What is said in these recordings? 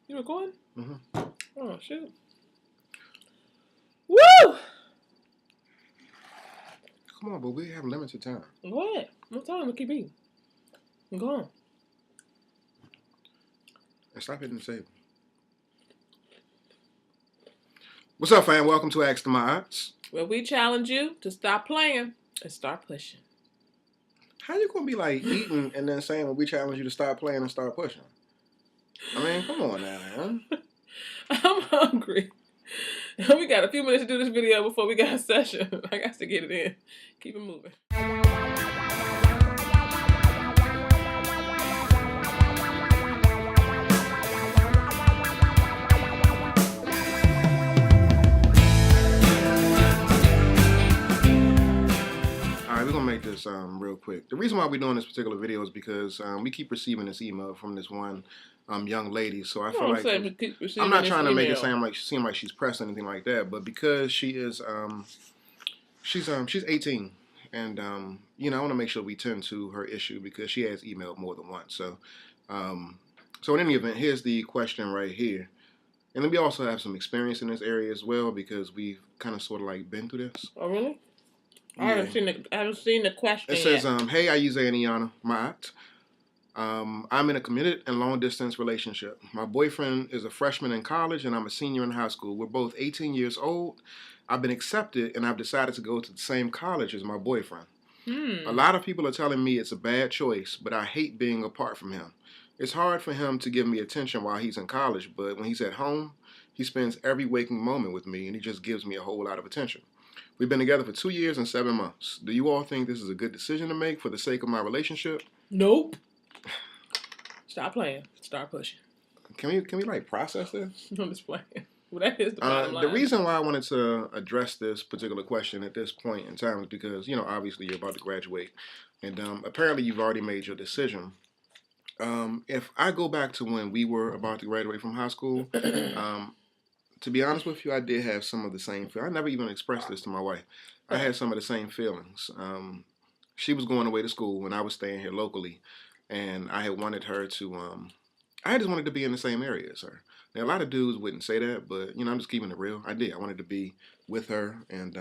You recording? Mm-hmm. Oh, shoot. Woo! Come on, but we have limited time. Go ahead. No time to keep eating. Go on. And stop hitting the table. What's up, fam? Welcome to Ask the Mods. Where we challenge you to stop playing and start pushing. How you gonna be like eating and then saying when we challenge you to stop playing and start pushing? I mean, come on now, man. I'm hungry. We got a few minutes to do this video before we got a session. I got to get it in. Keep it moving. Alright, we're gonna make this real quick. The reason why we're doing this particular video is because we keep receiving this email from this one young lady. So I feel like I'm not trying to make it seem like she's pressed or anything like that, but because she is she's 18, and you know, I want to make sure we tend to her issue because she has emailed more than once. So so in any event, here's the question right here. And then we also have some experience in this area as well because we've kind of sort of like been through this. Oh, really? Yeah. I haven't seen the question. It says, "Hey, Ayuza and Iana, my aunt. I'm in a committed and long distance relationship. My boyfriend is a freshman in college and I'm a senior in high school. We're both 18 years old. I've been accepted and I've decided to go to the same college as my boyfriend. A lot of people are telling me it's a bad choice, but I hate being apart from him. It's hard for him to give me attention while he's in college, but when he's at home, he spends every waking moment with me and he just gives me a whole lot of attention. We've been together for 2 years and 7 months. Do you all think this is a good decision to make for the sake of my relationship?" Nope. Stop playing. Start pushing. Can we like process this? I'm just playing. Well, that is the bottom line. The reason why I wanted to address this particular question at this point in time is because, you know, obviously you're about to graduate, and apparently you've already made your decision. If I go back to when we were about to graduate from high school, to be honest with you, I did have some of the same feelings. I never even expressed this to my wife. I had some of the same feelings. She was going away to school and I was staying here locally, and I had wanted her to, I just wanted to be in the same area as her. Now, a lot of dudes wouldn't say that, but, you know, I'm just keeping it real. I did. I wanted to be with her, and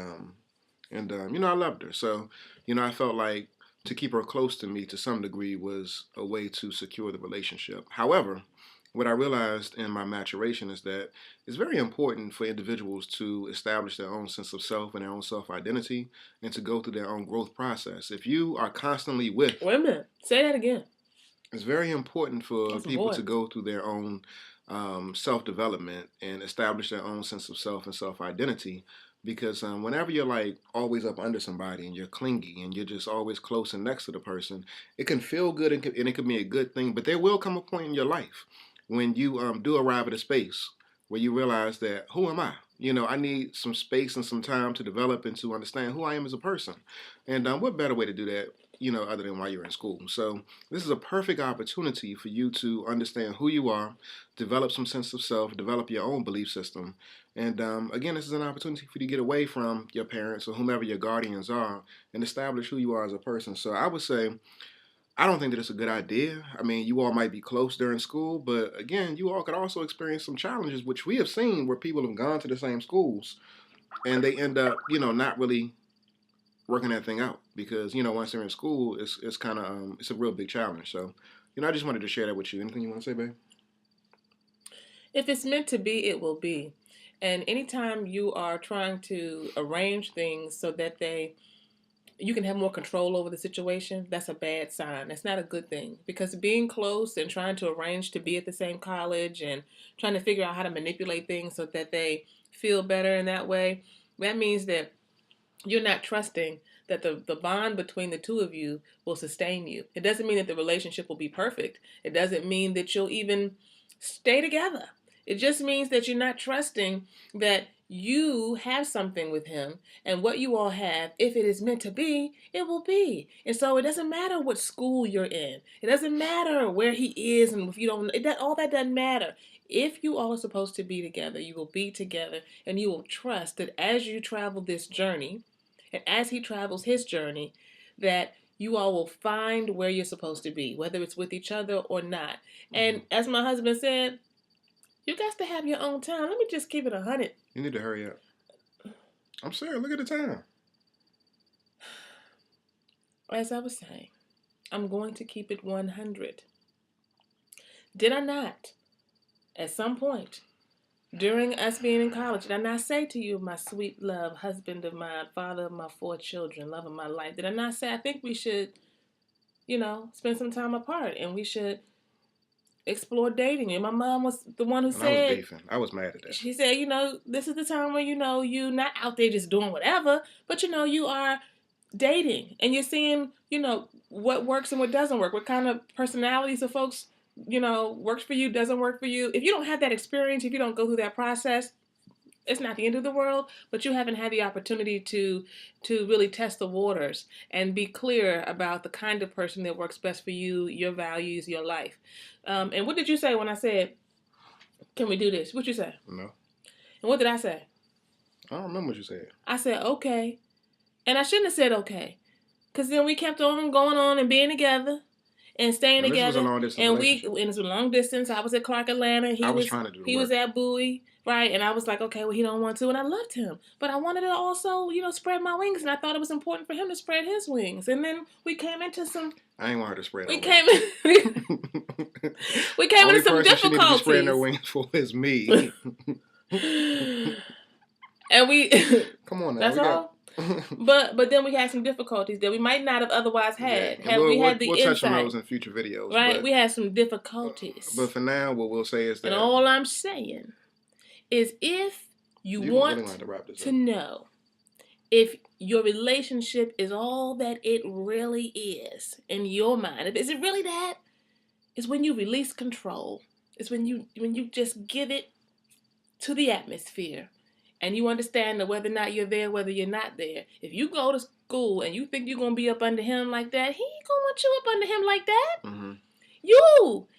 you know, I loved her. So, you know, I felt like to keep her close to me to some degree was a way to secure the relationship. However, what I realized in my maturation is that it's very important for individuals to establish their own sense of self and their own self-identity and to go through their own growth process. If you are constantly with... Wait a minute. Say that again. It's very important for people to go through their own self-development and establish their own sense of self and self-identity, because whenever you're like always up under somebody and you're clingy and you're just always close and next to the person, it can feel good and it can be a good thing, but there will come a point in your life when you do arrive at a space where you realize that, who am I? You know, I need some space and some time to develop and to understand who I am as a person. And what better way to do that, you know, other than while you're in school? So this is a perfect opportunity for you to understand who you are, develop some sense of self, develop your own belief system. And again, this is an opportunity for you to get away from your parents or whomever your guardians are and establish who you are as a person. So I would say, I don't think that it's a good idea. I mean, you all might be close during school, but again, you all could also experience some challenges, which we have seen where people have gone to the same schools and they end up, you know, not really working that thing out because, you know, once they're in school, it's kind of, it's a real big challenge. So, you know, I just wanted to share that with you. Anything you want to say, babe? If it's meant to be, it will be. And anytime you are trying to arrange things so that you can have more control over the situation, that's a bad sign. That's not a good thing, because being close and trying to arrange to be at the same college and trying to figure out how to manipulate things so that they feel better in that way, that means that you're not trusting that the bond between the two of you will sustain you. It doesn't mean that the relationship will be perfect. It doesn't mean that you'll even stay together. It just means that you're not trusting that you have something with him, and what you all have, if it is meant to be, it will be. And so it doesn't matter what school you're in. It doesn't matter where he is, and if you don't, all that doesn't matter. If you all are supposed to be together, you will be together, and you will trust that as you travel this journey, and as he travels his journey, that you all will find where you're supposed to be, whether it's with each other or not. And as my husband said, you got to have your own time. Let me just keep it 100. You need to hurry up. I'm sorry. Look at the time. As I was saying, I'm going to keep it 100. Did I not, at some point, during us being in college, did I not say to you, my sweet love, husband of mine, father of my 4 children, love of my life, did I not say I think we should, spend some time apart and we should explore dating? And my mom was the one who said... I was beefing. I was mad at that. She said, this is the time where, you're not out there just doing whatever, but, you are dating and you're seeing, what works and what doesn't work, what kind of personalities of folks, works for you, doesn't work for you. If you don't have that experience, if you don't go through that process, it's not the end of the world, but you haven't had the opportunity to really test the waters and be clear about the kind of person that works best for you, your values, your life. And what did you say when I said, can we do this? What'd you say? No. And what did I say? I don't remember what you said. I said, okay. And I shouldn't have said okay. Because then we kept on going on and being together and staying together. This was a long distance and it was a long distance. I was at Clark Atlanta. I was trying to do the work. Was at Bowie, right? And I was like, okay, well, he don't want to. And I loved him. But I wanted to also, spread my wings. And I thought it was important for him to spread his wings. And then we came into some... I ain't want her to spread her wings. We came into some difficulties. The only person she need to be spreading her wings for is me. And we... Come on now. That's all? But then we had some difficulties that we might not have otherwise had. Yeah. We'll touch on those in future videos. Right? We had some difficulties. But for now, what we'll say is that... And all I'm saying is if you want to know if your relationship is all that it really is in your mind, is it really that? It's when you release control. It's when you just give it to the atmosphere. And you understand that whether or not you're there, whether you're not there. If you go to school and you think you're going to be up under him like that, he ain't going to want you up under him like that. Mm-hmm.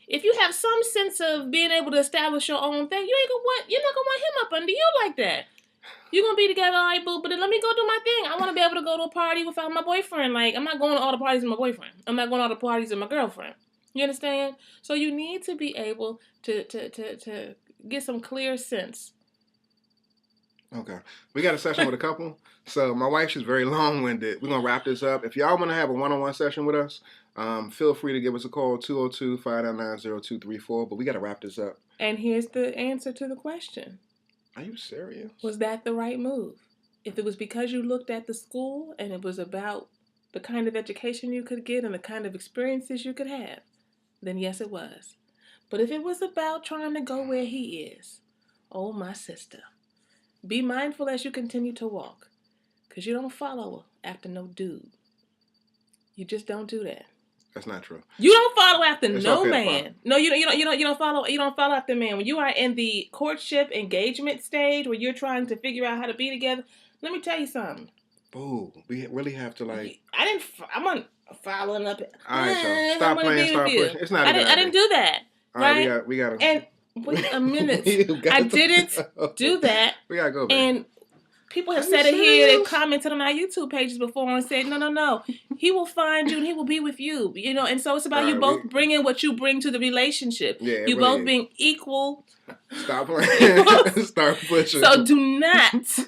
If you have some sense of being able to establish your own thing, you're not going to want him up under you like that. You're going to be together, all right, boo, but then let me go do my thing. I want to be able to go to a party without my boyfriend. Like, I'm not going to all the parties with my boyfriend. I'm not going to all the parties with my girlfriend. You understand? So you need to be able to get some clear sense. Okay. We got a session with a couple. So my wife, she's very long-winded. We're going to wrap this up. If y'all want to have a one-on-one session with us, feel free to give us a call, 202-599-0234. But we got to wrap this up. And here's the answer to the question. Are you serious? Was that the right move? If it was because you looked at the school and it was about the kind of education you could get and the kind of experiences you could have, then yes, it was. But if it was about trying to go where he is, oh, my sister, be mindful as you continue to walk, because you don't follow after no dude. You just don't do that. That's not true. You don't follow after no man. No, you don't follow after man. When you are in the courtship engagement stage where you're trying to figure out how to be together, let me tell you something. Boo, we really have to like. I'm on following up. All right, so stop playing, start pushing. It's not. I didn't do that. All right, we got. And wait a minute. I didn't do that. We gotta go, man. And people have said it here. They've commented on our YouTube pages before and said, no. He will find you and he will be with you. And so it's about you both bringing what you bring to the relationship. Yeah, you both being equal. Stop playing. Start pushing. So do not